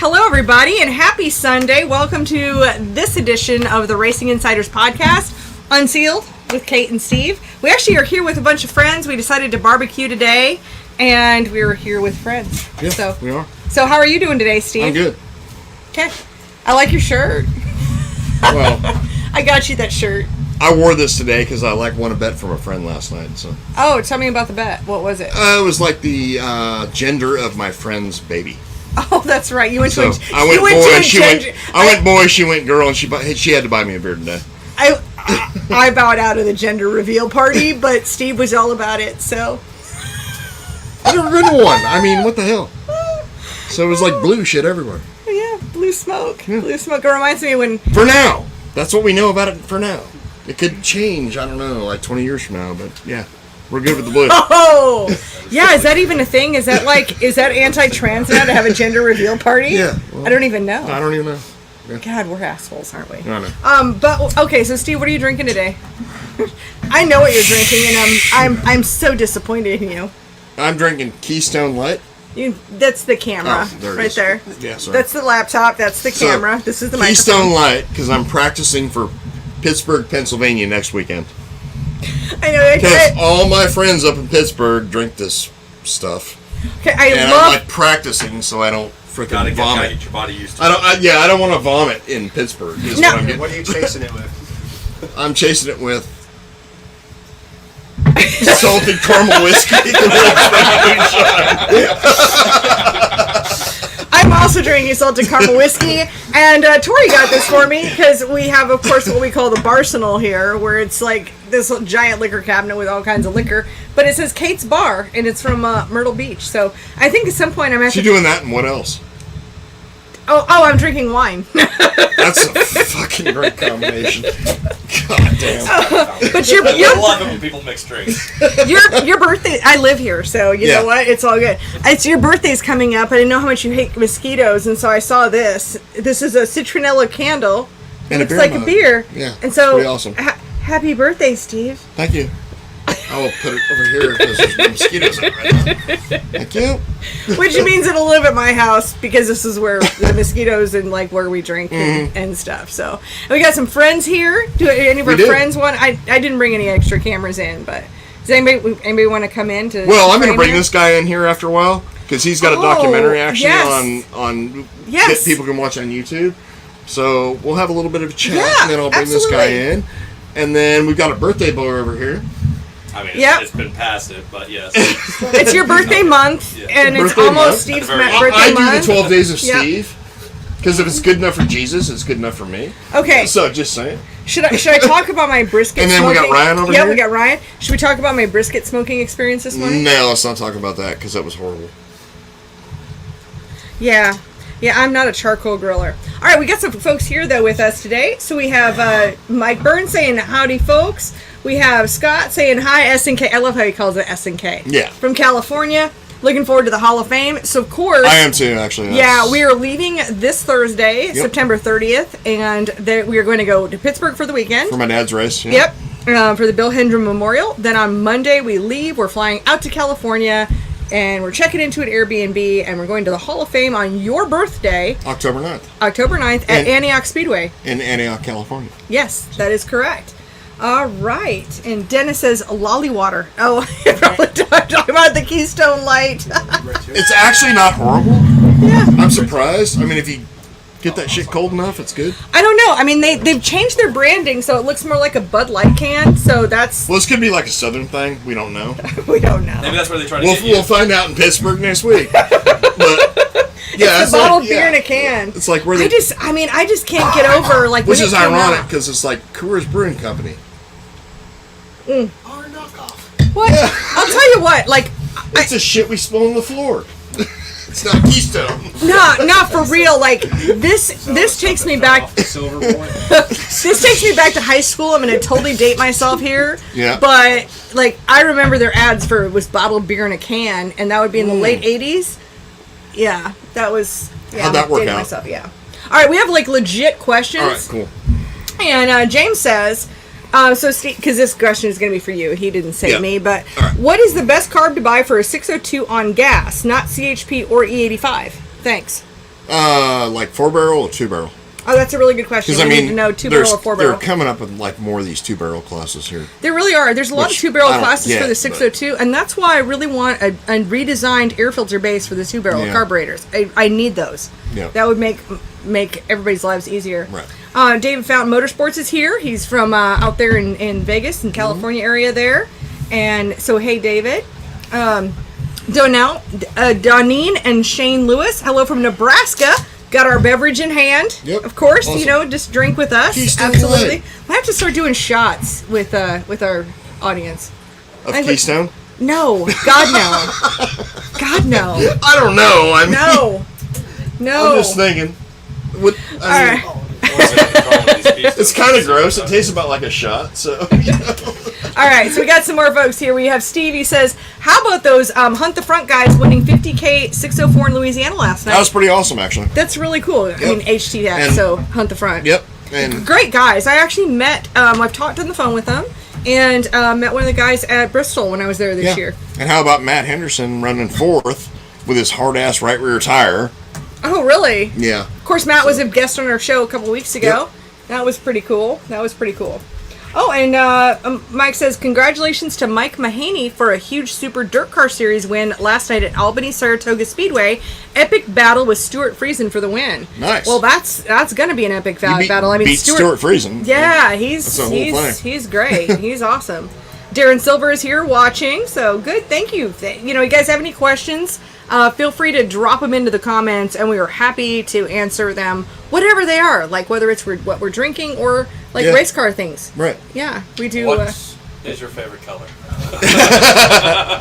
Hello, everybody, and happy Sunday. Welcome to this edition of the Racing Insiders podcast, Unsealed, with Kate and Steve. We actually are here with a bunch of friends. We decided to barbecue today, and we're here with friends. Yeah, we are. So how are you doing today, Steve? I'm good. Okay. I like your shirt. Well, I got you that shirt. I wore this today because I won a bet from a friend last night. So. Oh, tell me about the bet. What was it? It was like the gender of my friend's baby. Oh, that's right. You went to I went boy, I went boy, she went girl, and she had to buy me a beer today. I bowed out of the gender reveal party, but Steve was all about it, so. I've never been to one. I mean, what the hell? So it was like blue shit everywhere. Yeah, blue smoke. Yeah. Blue smoke. It reminds me when... For now. That's what we know about it for now. It could change, I don't know, like 20 years from now, but yeah. We're good with the blue. Oh! Yeah, is that even a thing? Is that anti-trans now to have a gender reveal party? Yeah. Well, I don't even know. I don't even know. Yeah. God, we're assholes, aren't we? I know. But, okay, so Steve, what are you drinking today? I know what you're drinking, and I'm so disappointed in you. I'm drinking Keystone Light. That's the camera, right there. Yeah, sorry. That's the laptop. That's the camera. This is the microphone. Keystone Light, because I'm practicing for Pittsburgh, Pennsylvania next weekend. I know. Because all my friends up in Pittsburgh drink this stuff. Okay, I'm like practicing so I don't freaking vomit. Get your body used to I don't want to vomit in Pittsburgh. What are you chasing it with? I'm chasing it with salted caramel whiskey. I'm also drinking salted caramel whiskey, and Tori got this for me because we have, of course, what we call the Barsenal here, where it's like this giant liquor cabinet with all kinds of liquor, but it says Kate's Bar, and it's from Myrtle Beach. So I think at some point I'm actually doing that, and what else? Oh, I'm drinking wine. That's a fucking great combination. God damn. But I love it when people mix drinks. Your birthday, I live here, so you know what? It's all good. It's your birthday's coming up. I didn't know how much you hate mosquitoes, and so I saw this. This is a citronella candle. And it's like a beer. Yeah. And so, pretty awesome. Happy birthday, Steve. Thank you. I will put it over here because there's no mosquitoes in it right now. Thank you. Which means it'll live at my house because this is where the mosquitoes and like where we drink and stuff. So and we got some friends here. Do any of our friends want? I didn't bring any extra cameras in, but does anybody want to come in to? Well, I'm going to bring this guy in here after a while because he's got a documentary actually on that people can watch on YouTube. So we'll have a little bit of a chat, and then I'll bring this guy in, and then we've got a birthday boy over here. I mean, it's been past it, but yes. It's your birthday month, and it's almost Steve's birthday month. I do the 12 days of Steve, because if it's good enough for Jesus, it's good enough for me. Okay. So, just saying. Should I talk about my brisket smoking? And then we got Ryan over here? Yeah, we got Ryan. Should we talk about my brisket smoking experience this morning? No, let's not talk about that, because that was horrible. Yeah, I'm not a charcoal griller. All right, we got some folks here, though, with us today. So we have Mike Burns saying, howdy, folks. We have Scott saying hi, S&K. I love how he calls it S&K. Yeah. From California. Looking forward to the Hall of Fame. So, of course... I am too, actually. Yeah, we are leaving this Thursday, September 30th, and we are going to go to Pittsburgh for the weekend. For my dad's race. Yeah. Yep, for the Bill Hendren Memorial. Then on Monday, we leave. We're flying out to California, and we're checking into an Airbnb, and we're going to the Hall of Fame on your birthday. October 9th. October 9th at Antioch Speedway. In Antioch, California. Yes, that is correct. All right. And Dennis says lolly water. Oh, you're probably talking about the Keystone Light. It's actually not horrible. Yeah. I'm surprised. I mean, if you get that shit cold enough, it's good. I don't know. I mean, they've changed their branding, so it looks more like a Bud Light can. So that's... Well, this could be like a Southern thing. We don't know. We don't know. Maybe that's where they try to get you. We'll find out in Pittsburgh next week. But... Yeah, it's a bottled beer in a can. It's like where they... I just can't get over like. Which is ironic because it's like Coors Brewing Company. Our knockoff. What? Yeah. I'll tell you what. Like, it's a shit we spill on the floor. It's not Keystone. No, not for real. Like this takes me back. This takes me back to high school. I'm gonna totally date myself here. Yeah. But like I remember their ads for it was bottled beer in a can, and that would be in the late '80s. Yeah, that was. Yeah, how'd that work out? Myself, yeah. All right, we have like legit questions. All right, cool. And James says, so Steve, because this question is going to be for you. He didn't say me, but right. What is the best carb to buy for a 602 on gas, not CHP or E85? Thanks. Like 4-barrel or 2-barrel? Oh, that's a really good question. Because, I mean, need to know 2-barrel or 4-barrel. They're coming up with, like, more of these 2-barrel classes here. There really are. There's a lot of 2-barrel classes for the 602, and that's why I really want a redesigned air filter base for the 2-barrel carburetors. I need those. Yeah. That would make everybody's lives easier. Right. David Fountain Motorsports is here. He's from out there in Vegas, in California area there. And so, hey, David. Donine and Shane Lewis, hello from Nebraska. Got our beverage in hand. Yep. Of course, awesome. Just drink with us. Keystone Absolutely. Light. I have to start doing shots with our audience. Of Keystone? No. God, no. God, no. I don't know. I mean, no. I'm just thinking. It's kind of gross. It tastes about like a shot, so. All right, so we got some more folks here. We have Steve. He says, how about those Hunt the Front guys winning 50K 604 in Louisiana last night? That was pretty awesome, actually. That's really cool. Yep. I mean, HT that, so Hunt the Front. Yep. And great guys. I actually met, I've talked on the phone with them, and met one of the guys at Bristol when I was there this year. And how about Matt Henderson running 4th with his hard-ass right rear tire? Oh, really? Yeah. Of course, Matt was a guest on our show a couple weeks ago. Yep. That was pretty cool. Oh, and Mike says, congratulations to Mike Mahaney for a huge Super Dirt Car Series win last night at Albany Saratoga Speedway. Epic battle with Stuart Friesen for the win. Nice. Well, that's going to be an epic battle. I mean, beat Stuart Friesen. Yeah, he's great. He's awesome. Darren Silver is here watching, so good. Thank you. You guys have any questions? Feel free to drop them into the comments, and we are happy to answer them, whatever they are, like whether it's what we're drinking or like race car things. Right. Yeah, we do. What is your favorite color?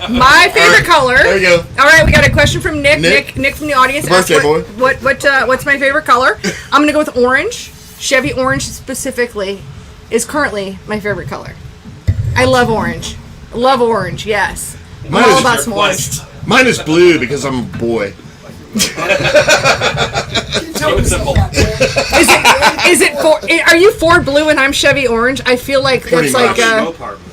My favorite color. There you go. All right, we got a question from Nick. Nick from the audience. Birthday boy. What's my favorite color? I'm gonna go with orange. Chevy orange specifically is currently my favorite color. I love orange. Love orange. Yes. I'm all about some orange. Mine is blue because I'm a boy. Simple. Is it Ford? Are you Ford blue and I'm Chevy orange? I feel like that's like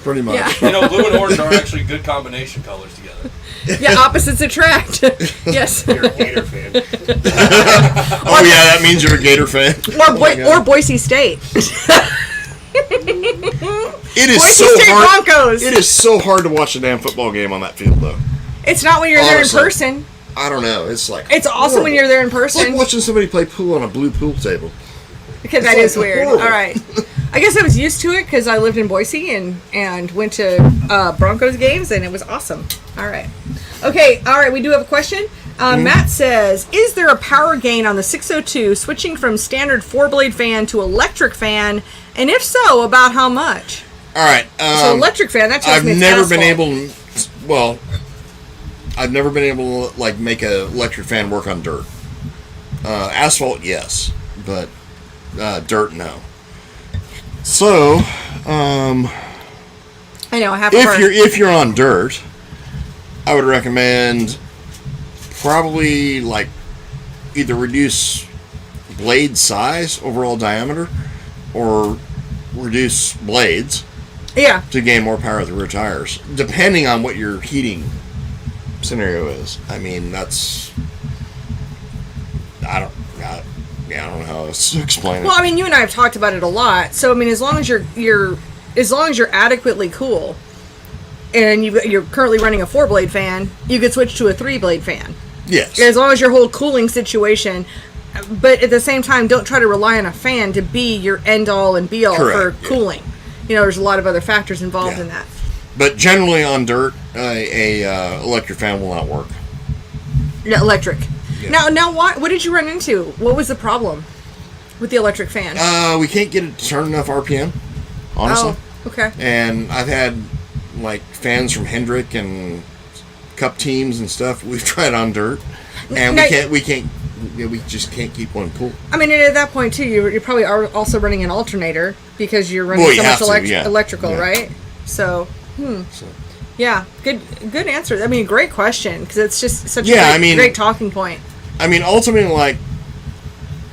pretty much. Yeah. Blue and orange are actually good combination colors together. Yeah, opposites attract. Yes. You're a Gator fan. Oh yeah, that means you're a Gator fan. Or Boise State. It is Boise so State hard. Broncos. It is so hard to watch a damn football game on that field, though. It's not when you're there in person. I don't know. It's like it's awesome horrible. when you're there in person. It's like watching somebody play pool on a blue pool table. Because that is weird. Horrible. All right. I guess I was used to it because I lived in Boise and went to Broncos games, and it was awesome. All right. Okay. All right. We do have a question. Matt says, is there a power gain on the 602 switching from standard 4-blade fan to electric fan? And if so, about how much? All right. So electric fan, that tells me it's never been able to, I've never been able to like make an electric fan work on dirt. Asphalt, yes, but dirt, no. So, I know I have. If you're on dirt, I would recommend probably like either reduce blade size, overall diameter, or reduce blades. Yeah. To gain more power with the rear tires, depending on what your heating scenario is. I mean, that's I don't know how else to explain it. Well, I mean, you and I have talked about it a lot. So, I mean, as long as you're adequately cool, and you're currently running a 4-blade fan, you could switch to a 3-blade fan. Yes. As long as your whole cooling situation, but at the same time, don't try to rely on a fan to be your end all and be all for cooling. You know, there's a lot of other factors involved in that. But generally on dirt, a electric fan will not work. Yeah, electric. Yeah. Now, what did you run into? What was the problem with the electric fan? We can't get it to turn enough RPM, honestly. Oh, okay. And I've had like fans from Hendrick and Cup teams and stuff. We've tried on dirt, and we just can't keep one cool. I mean, and at that point too, you probably are also running an alternator because you're running so much electrical, right? So. Yeah, good answer. I mean, great question because it's just such a great talking point. I mean, ultimately, like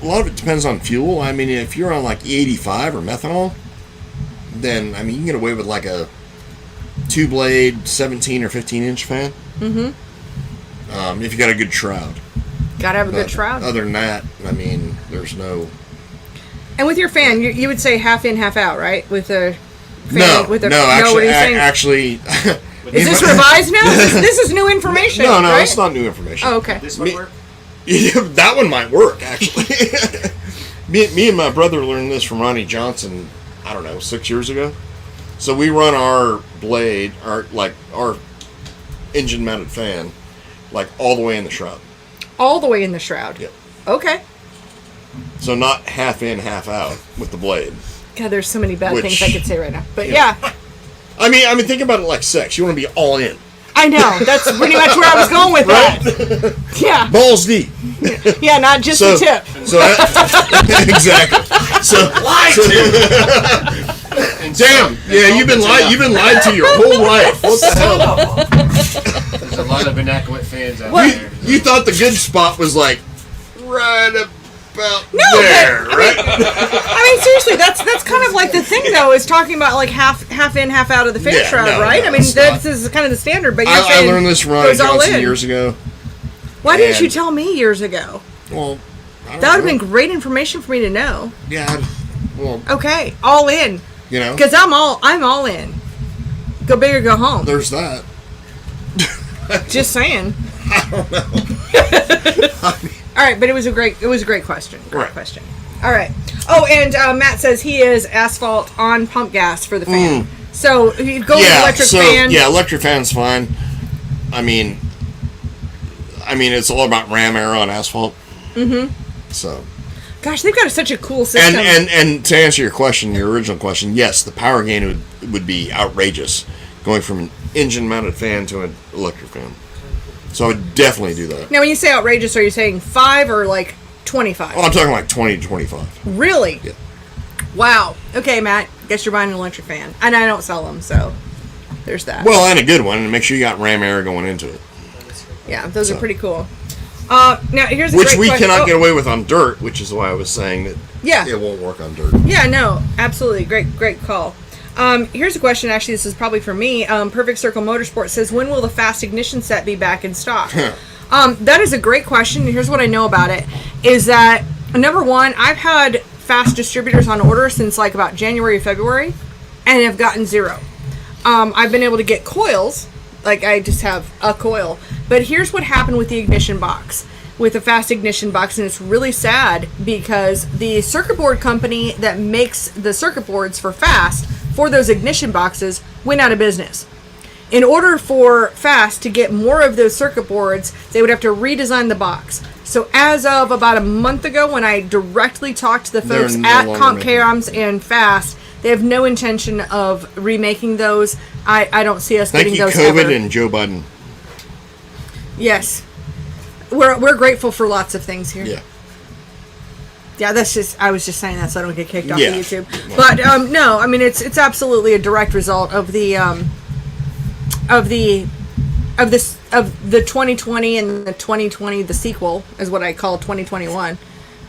a lot of it depends on fuel. I mean, if you're on like E85 or methanol, then I mean you can get away with like a 2-blade 17 or 15-inch fan. Mm-hmm. If you got a good shroud. Gotta have a good shroud. Other than that, I mean, there's no. And with your fan, you would say half in, half out, right? With a fan, No, with a, no, what are you saying? actually. Is this revised now? This is new information. No, right? it's not new information. Oh, okay. This one work? Yeah, that one might work, actually. me and my brother learned this from Ronnie Johnson, I don't know, 6 years ago. So we run our blade, our engine-mounted fan, like all the way in the shroud. All the way in the shroud? Yep. Okay. So not half in, half out with the blade. God, there's so many bad things I could say right now. But I mean, think about it like sex. You want to be all in. I know. That's pretty much where I was going with that. Yeah. Balls deep. Yeah, not just the tip. So exactly. So damn. Yeah, you've been lied to your whole life. What the hell? There's a lot of inadequate fans out there. You thought the good spot was like right about there, right? I mean, seriously, that's kind of like the thing, though, is talking about like half in, half out of the fan shroud, right? I mean, this is kind of the standard. But I learned this from Ronnie Johnson years ago. Why didn't you tell me years ago? Well, that would have been great information for me to know. Yeah. Well. Okay, all in. You know, because I'm all in. Go big or go home. There's that. Just saying. I don't know. All right, but it was a great question. Great question. All right. Oh, and Matt says he is asphalt on pump gas for the fan. So you go with electric fan. Yeah, electric fan's fine. I mean, it's all about ram air on asphalt. Mm-hmm. So. Gosh, they've got such a cool system. And to answer your original question, yes, the power gain would be outrageous, going from an engine-mounted fan to an electric fan. So I would definitely do that. Now, when you say outrageous, are you saying 5 or like 25? Oh, I'm talking like 20 to 25. Really? Yeah. Wow. Okay, Matt. Guess you're buying an electric fan. And I don't sell them, so there's that. Well, and a good one, and make sure you got ram air going into it. Yeah, those are pretty cool. Now, here's a great question. Which we cannot get away with on dirt, which is why I was saying that it won't work on dirt. Yeah, no, absolutely. Great call. Here's a question. Actually, this is probably for me. Perfect Circle Motorsports says, when will the fast ignition set be back in stock? That is a great question. Here's what I know about it. Is that, number one, I've had fast distributors on order since like about January or February, and have gotten 0. I've been able to get coils. Like, I just have a coil. But here's what happened with the ignition box. With the fast ignition box, and it's really sad because the circuit board company that makes the circuit boards for fast for those ignition boxes went out of business. In order for fast to get more of those circuit boards, they would have to redesign the box. So as of about a month ago, when I directly talked to the folks at Comp Chaos and Fast, they have no intention of remaking those. I don't see us getting those ever. Thank you, COVID and Joe Biden. Yes. We're grateful for lots of things here. Yeah. Yeah, that's just, I was just saying that so I don't get kicked off of YouTube. But no, I mean it's absolutely a direct result of the 2020 and the 2020, the sequel is what I call 2021.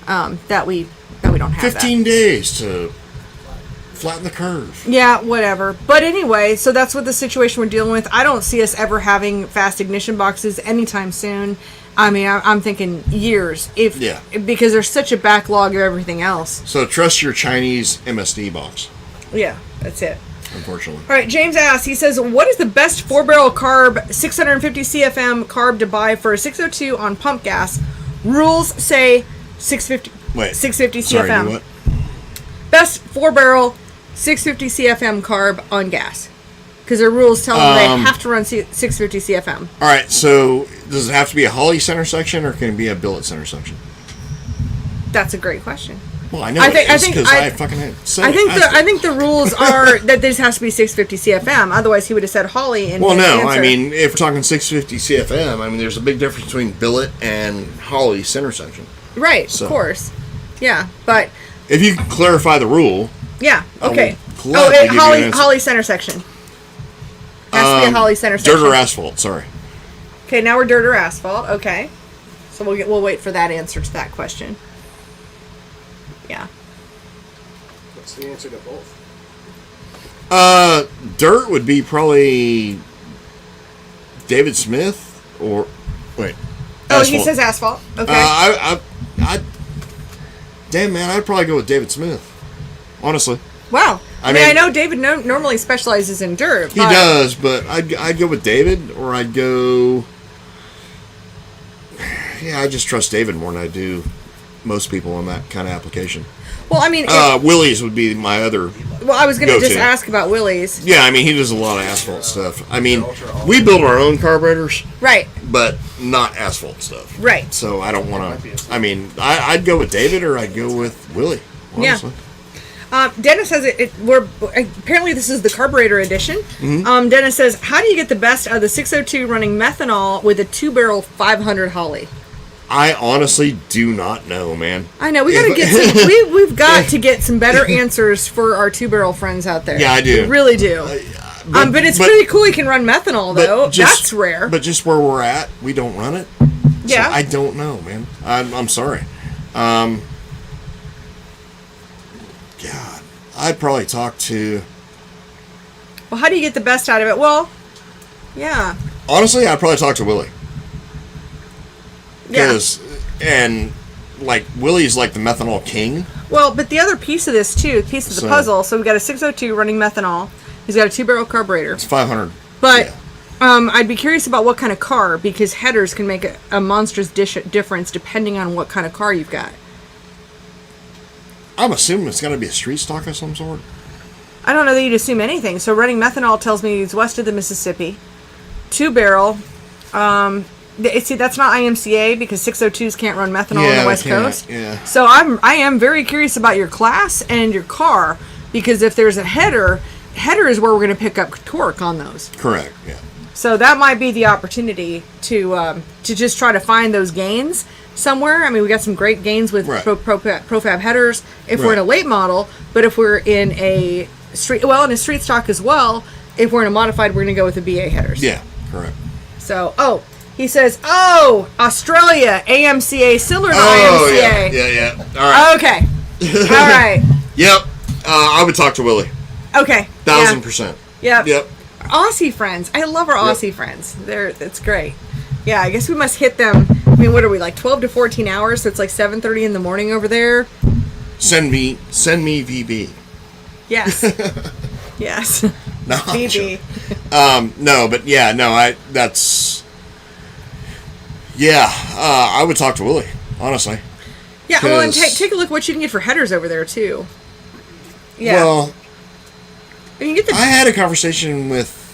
That we don't have 15 days to flatten the curve. Yeah, whatever. But anyway, so that's what the situation we're dealing with. I don't see us ever having fast ignition boxes anytime soon. I mean, I'm thinking years, because there's such a backlog of everything else. So trust your Chinese MSD box. Yeah, that's it. Unfortunately. All right, James asks, he says, what is the best 4-barrel carb 650 CFM carb to buy for a 602 on pump gas? Rules say 650 CFM. Sorry, do what? Best 4-barrel 650 CFM carb on gas. Because their rules tell them they have to run 650 CFM. All right, so does it have to be a Holley center section or can it be a billet center section? That's a great question. Well, I know I think the rules are that this has to be 650 CFM. Otherwise, he would have said Holley. In well, his no, answer. I mean, if we're talking 650 CFM, I mean, there's a big difference between billet and Holley center section. Right, of course. Yeah, but if you can clarify the rule. Yeah. Okay. Holley center section. Has to be a Holley center section. Dirt or asphalt? Sorry. Okay, now we're dirt or asphalt. Okay, so we'll wait for that answer to that question. Yeah. What's the answer to both? Dirt would be probably David Smith or wait. Oh, he says asphalt. Okay. Damn, man, I'd probably go with David Smith. Honestly. Wow. I mean, I know David normally specializes in dirt. He does, but I'd go with David, or I'd go... Yeah, I just trust David more than I do most people on that kind of application. Well, I mean... Willie's would be my other Well, I was going to just go-to. ask about Willie's. Yeah, I mean, he does a lot of asphalt stuff. I mean, we build our own carburetors. Right. But not asphalt stuff. Right. So I don't want to... I mean, I'd go with David, or I'd go with Willie, honestly. Yeah. Dennis says we're apparently this is the carburetor edition. Mm-hmm. Dennis says, how do you get the best out of the 602 running methanol with a 2-barrel 500 Holley? I honestly do not know, man. I know we got to get some. We've got to get some better answers for our 2-barrel friends out there. Yeah, I do. We really do. But it's pretty cool. He can run methanol though. That's rare. But just where we're at, we don't run it. Yeah. So I don't know, man. I'm sorry. God, I'd probably talk to... Well, how do you get the best out of it? Well, yeah. Honestly, I'd probably talk to Willie. Yeah. And, like, Willie's like the methanol king. Well, but the other piece of this, too, piece of the puzzle, so we've got a 602 running methanol. He's got a 2-barrel carburetor. It's 500. But I'd be curious about what kind of car, because headers can make a monstrous difference depending on what kind of car you've got. I'm assuming it's got to be a street stock of some sort. I don't know that you'd assume anything. So running methanol tells me he's west of the Mississippi. 2-barrel. See, that's not IMCA because 602s can't run methanol on the West Coast. Yeah. So I am very curious about your class and your car, because if there's a header is where we're going to pick up torque on those. Correct. Yeah. So that might be the opportunity to just try to find those gains somewhere. I mean, we got some great gains with Profab headers if we're in a late model, but if we're in a street stock as well, if we're in a modified, we're going to go with the BA headers. Yeah. Correct. So, he says, Australia, AMCA, similar to IMCA. Yeah. All right. Okay. All right. Yep. I would talk to Willie. Okay. 1,000%. Yep. Aussie friends. I love our Aussie friends. It's great. Yeah, I guess we must hit them. I mean, what are we, like 12 to 14 hours? So it's like 7:30 in the morning over there. Send me VB. Yes. Yes. No, VB. I would talk to Willie, honestly. Yeah, well, and take a look what you can get for headers over there, too. Yeah. Well, you get I had a conversation with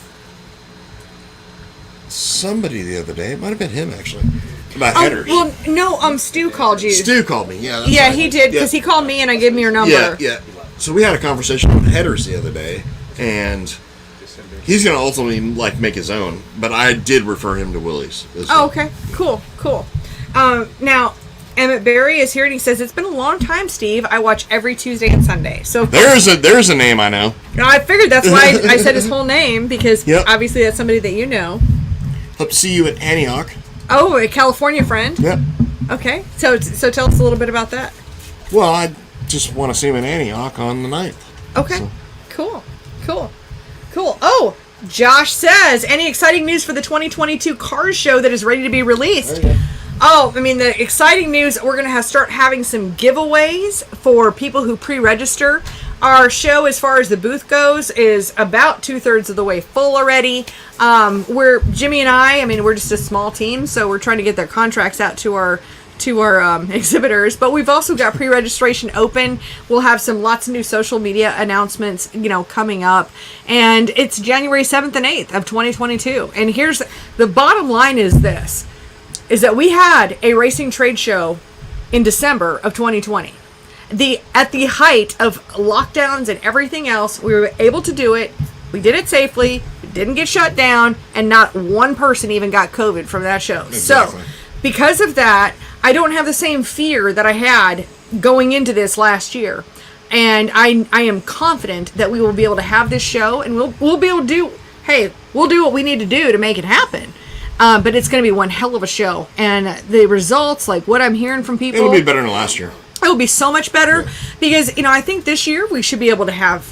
somebody the other day. It might have been him, actually, about headers. Well, no, Stu called you. Stu called me, yeah. Yeah, right. He did, because he called me and I gave him your number. Yeah. So we had a conversation on headers the other day, and he's going to ultimately make his own, but I did refer him to Willie's. Oh, okay. Cool. Now, Emmett Berry is here, and he says, it's been a long time, Steve. I watch every Tuesday and Sunday. So there's a name I know. I figured that's why I said his whole name, because obviously that's somebody that you know. Hope to see you at Antioch. Oh, a California friend? Yep. Okay. So tell us a little bit about that. Well, I just want to see him in Antioch on the 9th. Okay. So. Cool. Oh, Josh says, any exciting news for the 2022 Cars Show that is ready to be released? Oh, I mean, the exciting news, we're going to start having some giveaways for people who pre-register. Our show, as far as the booth goes, is about 2/3 of the way full already. Jimmy and I mean, we're just a small team, so we're trying to get their contracts out to our exhibitors, but we've also got pre-registration open. We'll have lots of new social media announcements, coming up, and it's January 7th and 8th of 2022. And here's the bottom line: is that we had a racing trade show in December of 2020. At the height of lockdowns and everything else, we were able to do it. We did it safely. We didn't get shut down, and not one person even got COVID from that show. Exactly. So, because of that, I don't have the same fear that I had going into this last year. And I am confident that we will be able to have this show, and we'll be able to do what we need to do to make it happen. But it's going to be one hell of a show. And the results, like what I'm hearing from people... It'll be better than last year. It will be so much better because, I think this year we should be able to have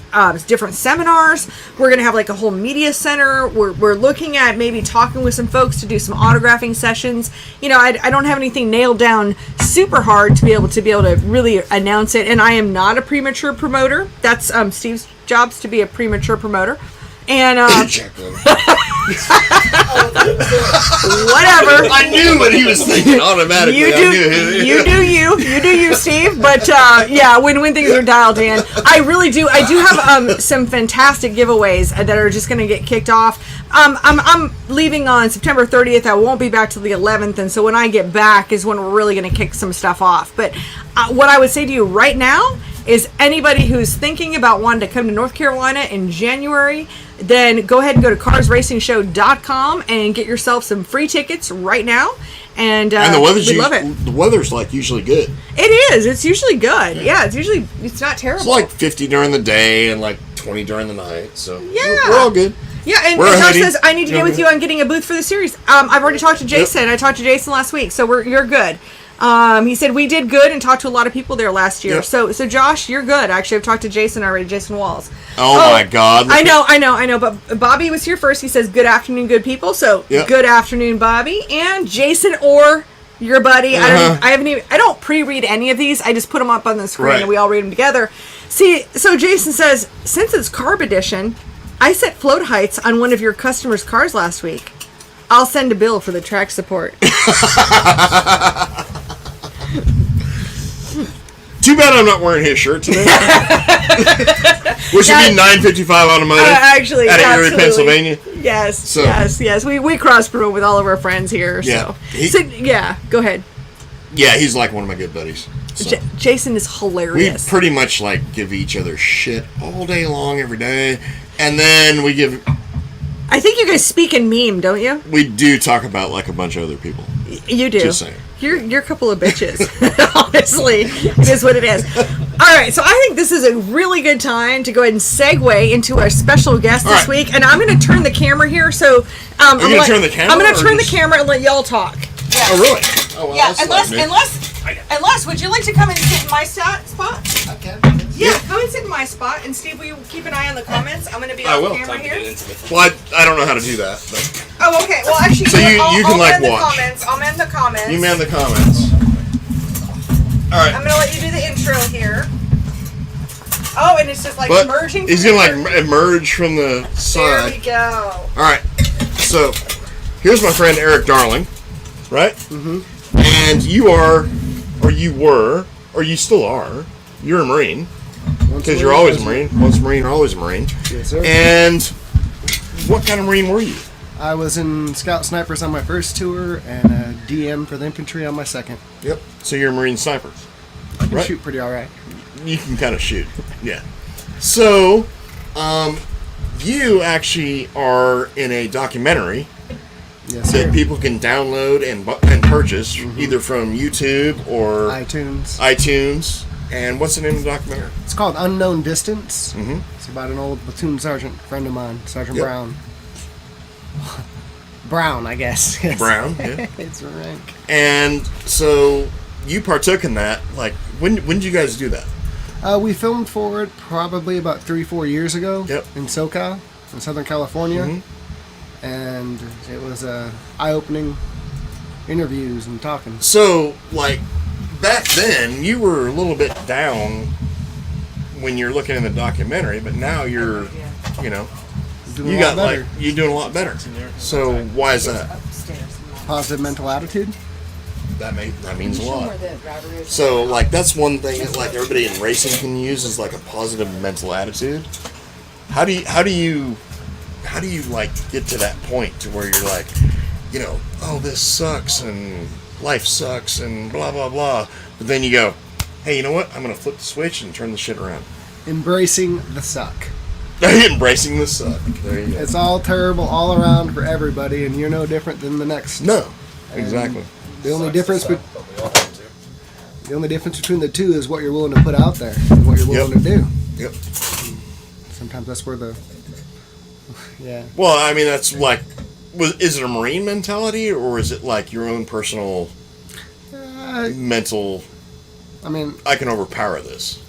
different seminars. We're going to have like a whole media center. We're looking at maybe talking with some folks to do some autographing sessions. I don't have anything nailed down super hard to be able to really announce it. And I am not a premature promoter. That's Steve's job's to be a premature promoter. And whatever. I knew what he was thinking automatically. You do you, Steve. But when things are dialed in, I really do. I do have some fantastic giveaways that are just going to get kicked off. I'm leaving on September 30th. I won't be back till the 11th, and so when I get back is when we're really going to kick some stuff off. But what I would say to you right now is anybody who's thinking about wanting to come to North Carolina in January, then go ahead and go to carsracingshow.com and get yourself some free tickets right now. And the weather's we love it. The weather's like usually good. It is. It's usually good. Yeah, it's not terrible. It's like 50 during the day and like 20 during the night. So yeah, we're all good. Yeah, and Josh says, I need to get with you on getting a booth for the series. I've already talked to Jason. I talked to Jason last week, so you're good. He said we did good and talked to a lot of people there last year. Yep. So Josh, you're good. Actually, I've talked to Jason already, Jason Walls. Oh my God. I know. But Bobby was here first. He says, good afternoon, good people. So Good afternoon, Bobby. And Jason or your buddy. I don't pre-read any of these. I just put them up on the screen and we all read them together. See, so Jason says, since it's carb edition, I set float heights on one of your customers' cars last week. I'll send a bill for the track support. Too bad I'm not wearing his shirt today. Which would be 955 Automotive actually, out of Erie, Pennsylvania. Yes, yes. We cross-promote with all of our friends here. Yeah. Go ahead. Yeah, he's like one of my good buddies. So. Jason is hilarious. We pretty much like give each other shit all day long, every day. And then we give... I think you guys speak in meme, don't you? We do talk about like a bunch of other people. You do. Just saying. You're a couple of bitches. Honestly, it is what it is. All right, so I think this is a really good time to go ahead and segue into our special guest this week, and I'm going to turn the camera here. So I'm going to turn the camera. I'm going to turn the camera and let y'all talk. Yeah. Oh really? Oh well. Yeah. Unless, would you like to come and sit in my spot? I can. Yeah, come and sit in my spot. And Steve, will you keep an eye on the comments? I'm going to be on camera here. Well, I don't know how to do that. But. Oh, okay. Well, actually, so you can like watch. I'll man the comments. You man the comments. All right. I'm going to let you do the intro here. Oh, and it's just like merging. He's going to like emerge from the side. There we go. All right. So here's my friend Eric Darling, right? Mm-hmm. And you are, or you were, or you still are. You're a Marine. Because you're always a Marine. Once a Marine, always a Marine. Yes, sir. And what kind of Marine were you? I was in Scout Snipers on my first tour and a DM for the infantry on my second. Yep. So you're a Marine sniper. I can shoot pretty all right. You can kind of shoot. Yeah. So, you actually are in a documentary that people can download and purchase either from YouTube or iTunes. And what's the name of the documentary? It's called Unknown Distance. Mm-hmm. It's about an old platoon sergeant friend of mine, Sergeant Brown. Brown, I guess. Brown, yeah. It's a rank. And so you partook in that. Like, when did you guys do that? We filmed for it probably about 3-4 years ago in SoCal, in Southern California. Mm-hmm. And it was eye-opening interviews and talking. So, like, back then, you were a little bit down when you're looking in the documentary, but now you're, you're doing a lot better. So why is that? Positive mental attitude. That means a lot. So like that's one thing that like everybody in racing can use is like a positive mental attitude. How do you like get to that point to where you're like, oh, this sucks and life sucks and blah blah blah, but then you go, hey, you know what? I'm gonna flip the switch and turn the shit around. Embracing the suck. Embracing the suck. There you go. It's all terrible all around for everybody, and you're no different than the next. No, exactly. The only difference between the two is what you're willing to put out there and what you're willing to do. Yep. Sometimes that's where the Well, I mean, that's like, is it a Marine mentality or is it like your own personal mental I mean, I can overpower this.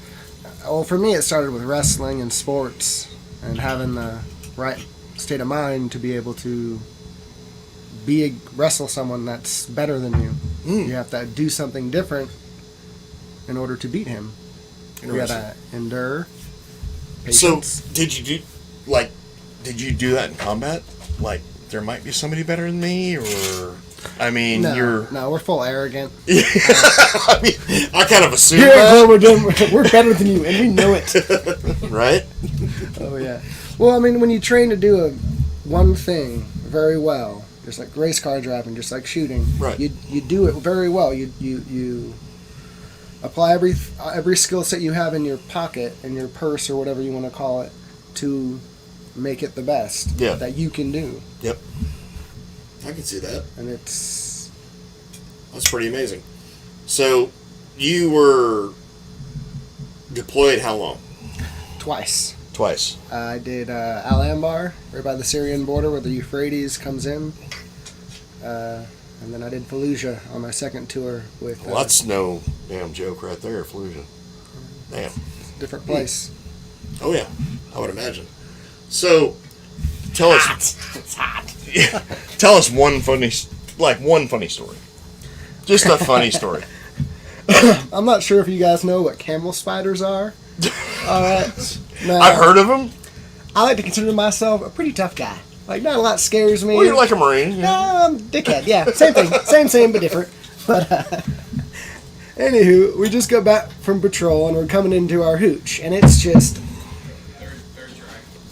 Well, for me, it started with wrestling and sports and having the right state of mind to be able to wrestle someone that's better than you. You have to do something different in order to beat him. You gotta endure. Patience. So, did you do that in combat? Like, there might be somebody better than me, or I mean, no, we're full arrogant. I mean, I kind of assume we're better than you, and we know it. Right? Oh yeah. Well, I mean, when you train to do one thing very well, just like race car driving, just like shooting, right? You do it very well. You apply every skill set you have in your pocket, in your purse, or whatever you want to call it, to make it the best that you can do. Yep. I can see that. And that's pretty amazing. So, you were deployed how long? Twice. I did Al Anbar, right by the Syrian border where the Euphrates comes in. And then I did Fallujah on my second tour with... Well, that's no damn joke right there, Fallujah. Damn. Different place. Oh, yeah. I would imagine. So, tell us... It's hot. Tell us one funny story. Just a funny story. I'm not sure if you guys know what camel spiders are. Alright. I've heard of them. I like to consider myself a pretty tough guy. Like, not a lot scares me. Well, you're like a Marine. Yeah. No, I'm a dickhead. Yeah, same thing. Same, but different. But, anywho, we just got back from patrol, and we're coming into our hooch, and it's just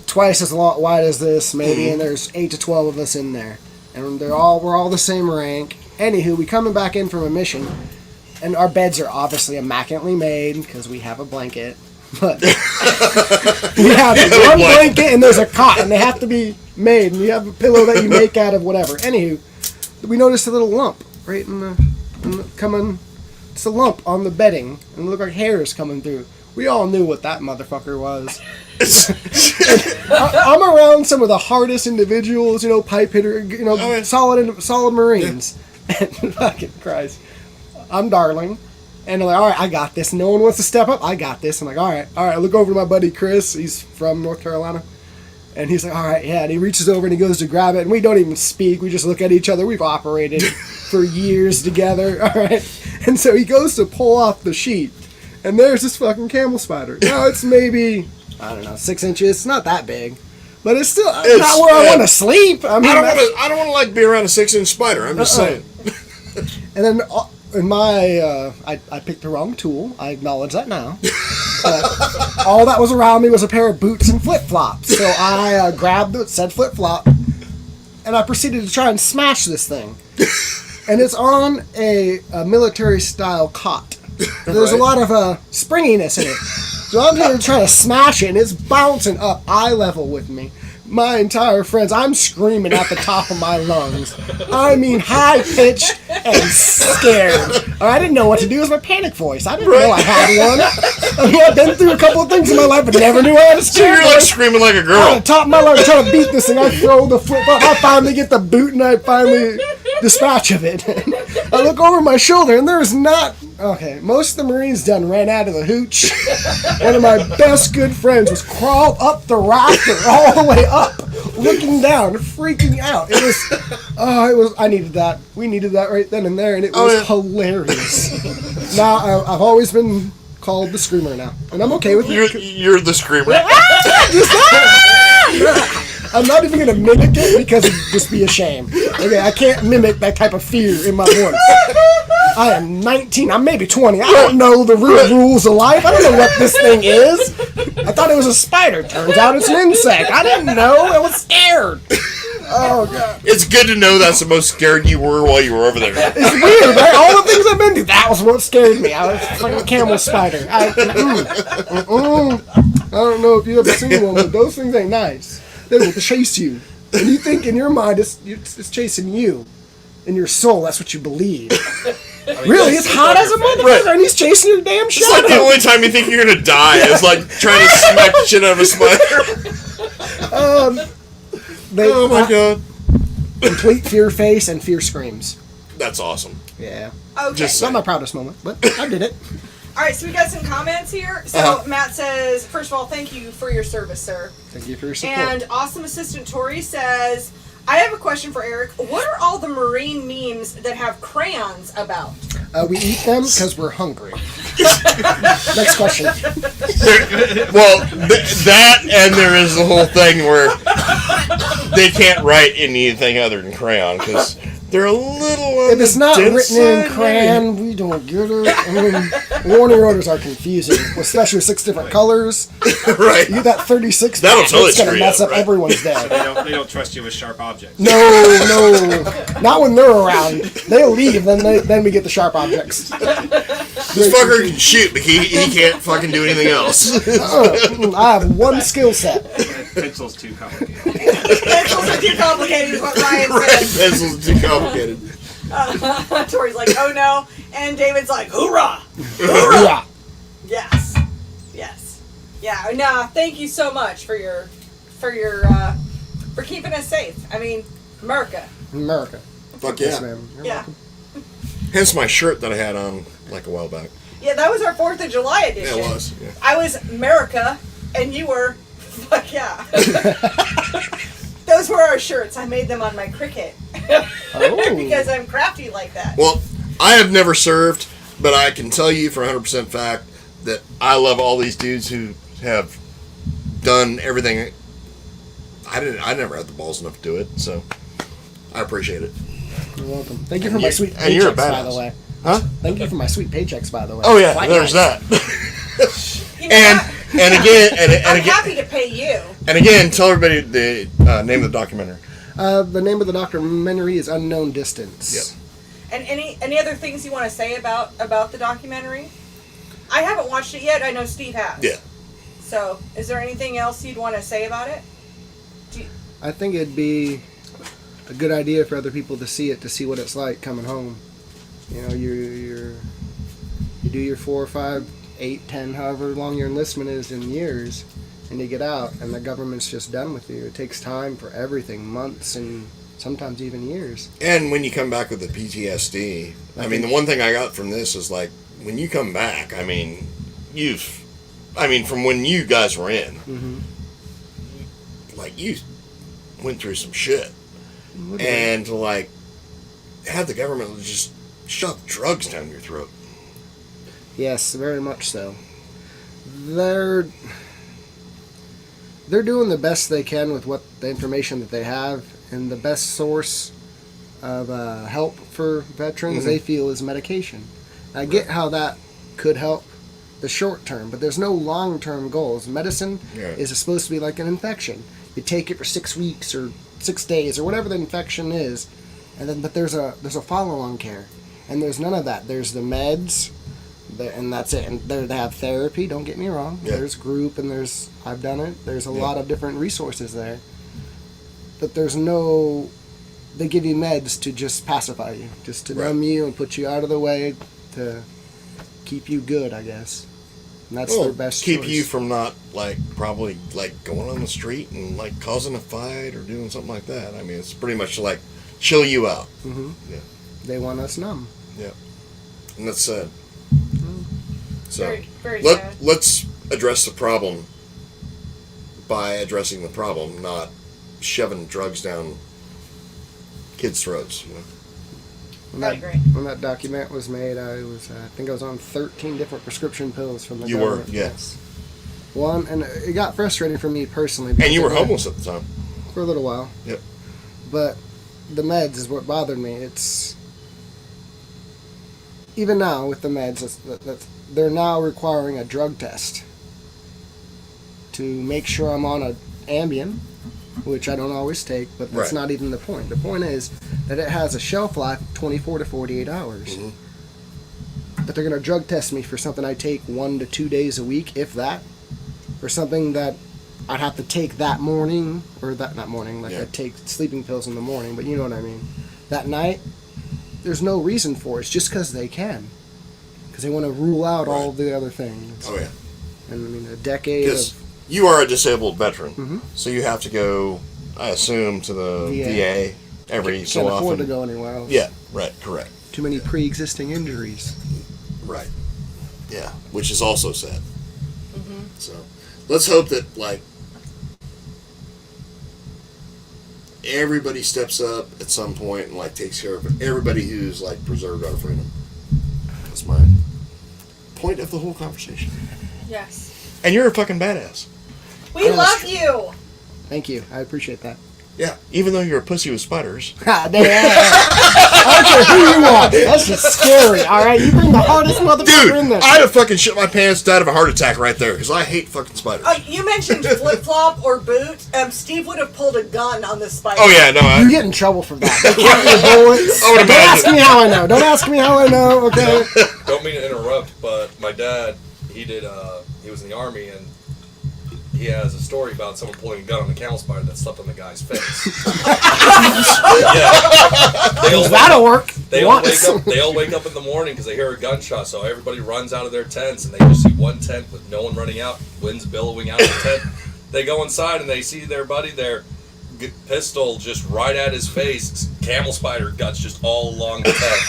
twice as wide as this, maybe, and there's 8 to 12 of us in there. And we're all the same rank. Anywho, we coming back in from a mission, and our beds are obviously immaculately made, because we have a blanket. But we have one blanket and there's a cot, and they have to be made, and you have a pillow that you make out of whatever. Anywho, we noticed a little lump right in the it's a lump on the bedding, and it looked like hairs coming through. We all knew what that motherfucker was. I'm around some of the hardest individuals, pipe hitter, solid Marines. Yeah. And fucking Christ, I'm darling. And I'm like, all right, I got this. No one wants to step up. I got this. I'm like, all right. I look over to my buddy Chris. He's from North Carolina. And he's like, all right, yeah. And he reaches over and he goes to grab it. And we don't even speak. We just look at each other. We've operated for years together. All right. And so he goes to pull off the sheet. And there's this fucking camel spider. Now it's maybe, 6 inches. It's not that big. But it's still not where I want to sleep. I mean, I don't want to be around a 6-inch spider. I'm just saying. And then... in my, I picked the wrong tool. I acknowledge that now. But all that was around me was a pair of boots and flip-flops. So I grabbed said flip-flop, and I proceeded to try and smash this thing. And it's on a military-style cot. There's a lot of springiness in it. So I'm here trying to smash it, and it's bouncing up eye level with me. My entire friends, I'm screaming at the top of my lungs. I mean, high-pitched and scared. I didn't know what to do with my panic voice. I didn't know I had one. I mean, I've been through a couple of things in my life, but never knew I had a So you're like screaming like a girl. On the top of my lungs, trying to beat this thing. I throw the flip up. I finally get the boot, and I finally dispatch of it. I look over my shoulder, and there's not... Okay, most of the Marines done ran out of the hooch. One of my best good friends was crawled up the rafter all the way up, looking down, freaking out. I needed that. We needed that right then and there, and it was hilarious. Now, I've always been called the Screamer now, and I'm okay with it. You're the Screamer. I'm not even going to mimic it because it'd just be a shame. Okay, I can't mimic that type of fear in my voice. I am 19, I'm maybe 20. I don't know the real rules of life. I don't know what this thing is. I thought it was a spider. Turns out it's an insect. I didn't know. I was scared. Oh, God. It's good to know that's the most scared you were while you were over there. It's weird, right? All the things I've been through, that was what scared me. I was fucking camel spider. I don't know if you've ever seen one, but those things ain't nice. They will chase you. And you think in your mind it's chasing you. In your soul, that's what you believe. Really, it's hot as a motherfucker, and he's chasing your damn shadow. It's like the only time you think you're gonna die is like trying to smack the shit out of a spider. Oh my God. Complete fear face and fear screams. That's awesome. Yeah. Okay. Just Not my proudest moment, but I did it. All right, so we got some comments here. So Matt says, first of all, thank you for your service, sir. Thank you for your support. And awesome assistant Tori says, I have a question for Eric. What are all the marine memes that have crayons about? We eat them because we're hungry. Next question. That and there is the whole thing where they can't write anything other than crayon because they're a little. If it's not written in crayon, we don't get it. I mean, warning orders are confusing, especially with 6 different colors. Right. You got 36. That'll totally it's gonna screw mess you up right? everyone's day. They don't trust you with sharp objects. No, not when they're around. They'll leave, then we get the sharp objects. This fucker can shoot, but he can't fucking do anything else. I have one skill set. Pencil's too complicated. Pencils are too complicated is what Ryan said. Pencils are too complicated. Tori's like, oh no. And David's like, hoorah! Yeah. Yes. Yes. Yeah, no, thank you so much for for keeping us safe. I mean, America. Fuck Yes, yeah. ma'am. You're Yeah. welcome. Hence my shirt that I had on like a while back. Yeah, that was our 4th of July edition. Yeah, it was. Yeah. I was America, and you were, fuck yeah. Those were our shirts. I made them on my Cricut. Oh. Because I'm crafty like that. Well, I have never served, but I can tell you for 100% fact that I love all these dudes who have done everything. I never had the balls enough to do it, so I appreciate it. You're welcome. Thank you for my sweet and you're a paychecks, by badass. the way. Huh? Thank you for my sweet paychecks, by the way. Oh yeah, Quite there's nice. that. You know and what? and again and I'm again happy to pay you. and again, tell everybody the name of the documentary. The name of the documentary is Unknown Distance. Yep. And any other things you want to say about the documentary? I haven't watched it yet. I know Steve has. Yeah. So, is there anything else you'd want to say about it? I think it'd be a good idea for other people to see it, to see what it's like coming home. You know, you do your 4, 5, 8, 10, however long your enlistment is in years, and you get out, and the government's just done with you. It takes time for everything, months and sometimes even years. And when you come back with the PTSD, I mean, the one thing I got from this is like when you come back, I mean, from when you guys were in, like you went through some shit, and to like have the government just shove drugs down your throat. Yes, very much so. They're doing the best they can with what the information that they have, and the best source of help for veterans they feel is medication. I get how that could help the short term, but there's no long term goals. Medicine is supposed to be like an infection. You take it for 6 weeks or 6 days or whatever the infection is, but there's a follow on care, and there's none of that. There's the meds. And that's it. And they have therapy, don't get me wrong. Yeah. There's group, and I've done it. There's a lot of different resources there. But they give you meds to just pacify you, just to numb you and put you out of the way to keep you good, I guess. And that's their best keep choice. you from not, probably going on the street and, causing a fight or doing something like that. I mean, it's pretty much chill you out. Mm-hmm. Yeah. They want us numb. Yeah. And that's sad. So very, very let's address the problem by addressing the problem, not shoving drugs down kids' throats. You know? I agree. When that document was made, I think I was on 13 different prescription pills from the You government. were, yeah. Yes. Well, and it got frustrating for me personally. And you were homeless at the time. For a little while. Yep. But the meds is what bothered me. It's even now with the meds, they're now requiring a drug test to make sure I'm on an Ambien, which I don't always take, but that's not even the point. The point is that it has a shelf life of 24 to 48 hours. Mm-hmm. But they're going to drug test me for something I take 1 to 2 days a week, if that, for something that I'd have to take that morning, or not morning, I take sleeping pills in the morning, but you know what I mean. That night, there's no reason for it. It's just because they can. Because they want to rule out all the other things. Oh, yeah. And I mean, a decade of... You are a disabled veteran, so you have to go, I assume, to the VA every so often. Can't afford to go anywhere else. Yeah, right, correct. Too many pre-existing injuries. Right. Yeah, which is also sad. Mm-hmm. So, let's hope that, like, everybody steps up at some point and, like, takes care of everybody who's, like, preserved our freedom. That's my point of the whole conversation. Yes. And you're a fucking badass. We love you. Thank you. I appreciate that. Yeah, even though you're a pussy with spiders. I don't care who you are. That's just scary, alright? You bring the hardest motherfucker in there. Dude, I'd have fucking shit my pants, died of a heart attack right there, because I hate fucking spiders. You mentioned flip-flop or boot. Steve would have pulled a gun on this spider. Oh, yeah, no. You get in trouble for that. They count your bullets. Don't ask me how I know. Don't ask me how I know, okay? Don't mean to interrupt, but my dad, he was in the Army, and he has a story about someone pulling a gun on a camel spider that slept on the guy's face. That'll work. They all wake up in the morning because they hear a gunshot, so everybody runs out of their tents, and they just see one tent with no one running out, winds billowing out of the tent. They go inside, and they see their buddy there, pistol just right at his face, camel spider guts just all along the tent.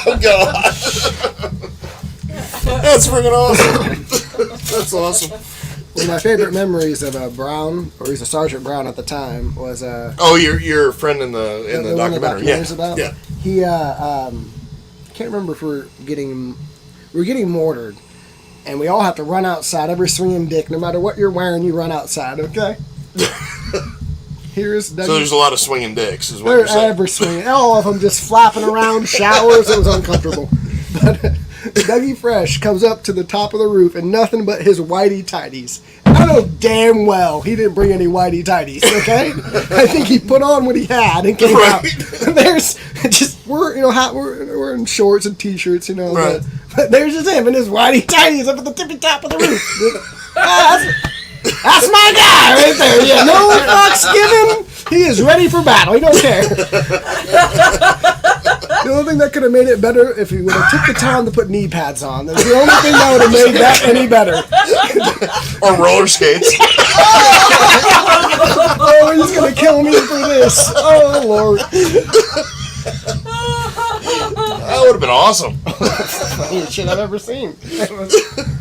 Oh, gosh. That's freaking awesome. That's awesome. One of my favorite memories of Brown, or he's a Sergeant Brown at the time, was oh, your friend in the documentary. Yeah. About. Yeah. He can't remember if we're getting mortared, and we all have to run outside. Every swinging dick, no matter what you're wearing, you run outside. Okay. Here's Dougie. So there's a lot of swinging dicks, is what you're saying. Every swinging, all of them just flapping around. Showers. It was uncomfortable. But Dougie Fresh comes up to the top of the roof and nothing but his whitey tighties. I know damn well he didn't bring any whitey tighties, okay? I think he put on what he had and came out. There's just we're in shorts and t-shirts, you know. Right. But there's just him and his whitey tighties up at the tippy top of the roof. That's my guy right there. Yeah, no fucks given. He is ready for battle. He don't care. The only thing that could have made it better if he would have took the time to put knee pads on. That's the only thing that would have made that any better. Or roller skates. Oh, he's going to kill me for this. Oh, Lord. That would have been awesome. Funniest shit I've ever seen.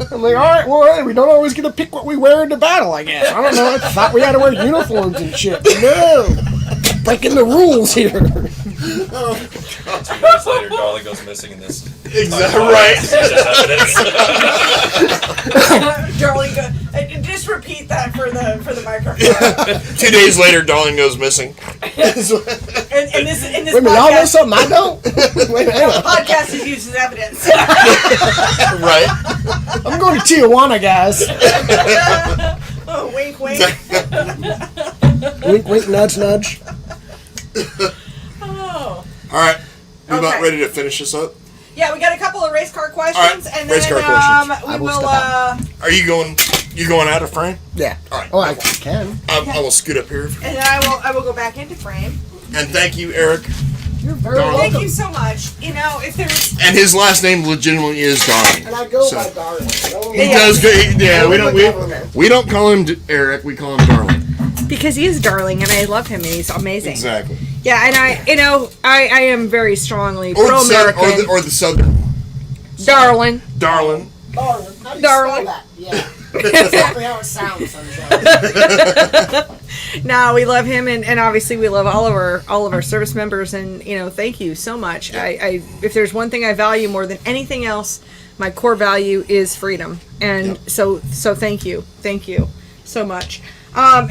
I'm like, all right, well, hey, we don't always get to pick what we wear into battle, I guess. I don't know. I thought we had to wear uniforms and shit. No. Breaking the rules here. 2 days later, Darling goes missing in this. Exactly right. Darling, just repeat that for the microphone. 2 days later, Darling goes missing. And this Wait a minute, podcast, y'all know something I don't? Wait a the minute. podcast is used as evidence. Right. I'm going to Tijuana, guys. Oh, wink, wink. Wink, wink, nudge, nudge. Oh. All right. We about Okay. ready to finish this up? Yeah, we got a couple of race car questions, All right, and race then car questions. we I will will. step out. Are you going out of frame? Yeah. All right. Oh, I can. I will scoot up here. And then I will go back into frame. And thank you, Eric. You're very Darling. Thank welcome. you so much. You know, if there's And his last name legitimately is Darling. And I go So- by Darling. He does go. Yeah, we don't call him Eric. We call him Darling. because he is darling, and I love him, and he's amazing. Exactly. Yeah, and I am very strongly Or pro-American. the southern. Darling. Darling. Darling. How do you Darling. spell that? Yeah. Exactly how it sounds, sunshine. No, we love him, and obviously we love all of our service members, and thank you so much. Yeah. I if there's one thing I value more than anything else, my core value is freedom, and Yep. so thank you so much.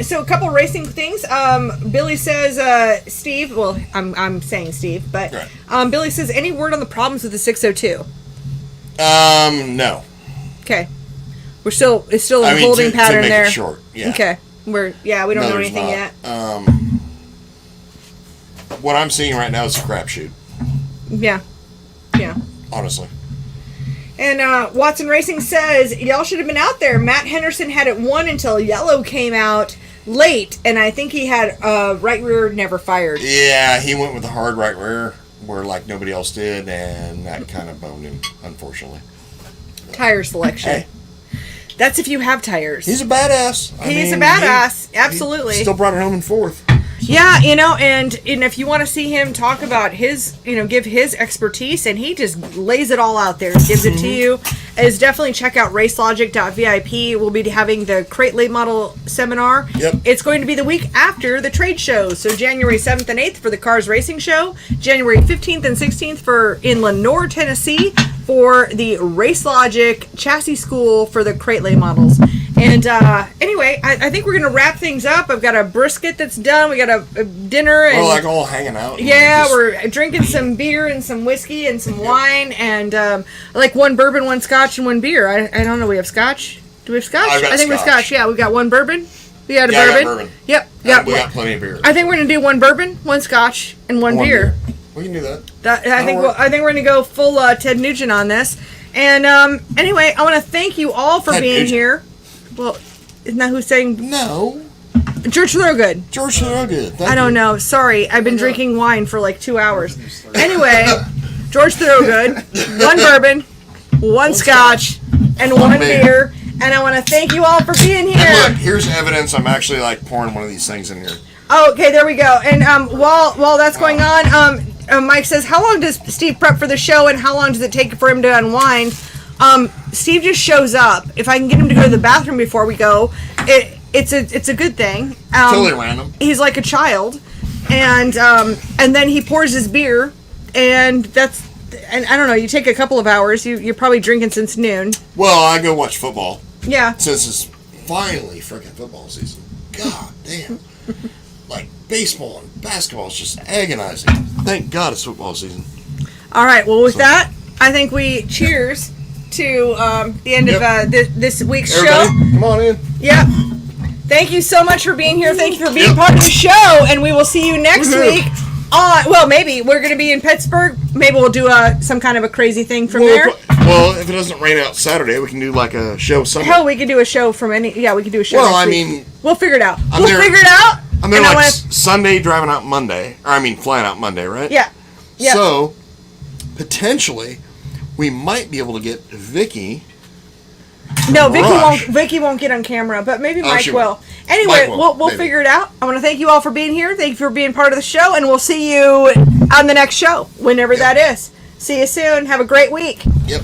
So a couple racing things. Billy says, Steve. Well, I'm saying Steve, but Right. Billy says, any word on the problems with the 602? No. Okay, it's still a I holding to pattern make there. It short. Yeah. Okay, we don't No, know there's anything not. yet. What I'm seeing right now is a crapshoot. Yeah. Honestly. And Watson Racing says, y'all should have been out there. Matt Henderson had it won until yellow came out late, and I think he had right rear never fired. Yeah, he went with the hard right rear where like nobody else did, and that kind of boned him, unfortunately. Tire selection. Hey. That's if you have tires. He's a badass. He's a badass. Absolutely. He still brought it home in fourth. Yeah, and if you want to see him talk about his, give his expertise, and he just lays it all out there, gives it to you, is definitely check out racelogic.vip. We'll be having the Crate Late Model Seminar. Yep. It's going to be the week after the trade show, so January 7th and 8th for the Cars Racing Show, January 15th and 16th in Lenoir, Tennessee, for the Race Logic Chassis School for the Crate Late Models. And anyway, I think we're going to wrap things up. I've got a brisket that's done. We got a dinner. And, we're all hanging out. Yeah, we're drinking some beer and some whiskey and some wine. And like one bourbon, one scotch, and one beer. I don't know. We have scotch? Do we have scotch? I think we're scotch. Yeah, we got one bourbon. We got a bourbon. I got bourbon. Yep. We got plenty of beer. I think we're going to do one bourbon, one scotch, and one beer. We can do that. I think we're going to go full Ted Nugent on this. And anyway, I want to thank you all for being here. Well, isn't that who's saying? No. George Thorogood. George Thorogood. I don't know. Sorry, I've been drinking wine for like 2 hours. Anyway, George Thorogood, one bourbon, one scotch, and one beer. And I want to thank you all for being here. And look, here's evidence. I'm actually pouring one of these things in here. Oh, okay, there we go. And while that's going on, Mike says, how long does Steve prep for the show, and how long does it take for him to unwind? Steve just shows up. If I can get him to go to the bathroom before we go, it's a good thing. Totally random. He's like a child, and then he pours his beer, and I don't know. You take a couple of hours. You're probably drinking since noon. Well, I go watch football. Yeah. Since it's finally freaking football season. God damn. Baseball and basketball is just agonizing. Thank God it's football season. All right. Well, with that, I think we cheers to the end of this week's Everybody, show. Come on in. Yep. Thank you so much for being here. Thank you for being part of the show, and we will see you next week. Maybe we're going to be in Pittsburgh. Maybe we'll do some kind of a crazy thing from there. Well, if it doesn't rain out Saturday, we can do a show Sunday. Hell, we can do a show from any. Yeah, we can do a show. Well, next week. We'll figure it out. We'll figure it out. I'm there Sunday, driving out Monday. Flying out Monday, right? Yeah. Yeah. So, potentially, we might be able to get Vicky. No, Vicky won't get on camera, but maybe Mike will. Anyway, we'll figure it out. I want to thank you all for being here. Thank you for being part of the show, and we'll see you on the next show, whenever that is. See you soon. Have a great week. Yep.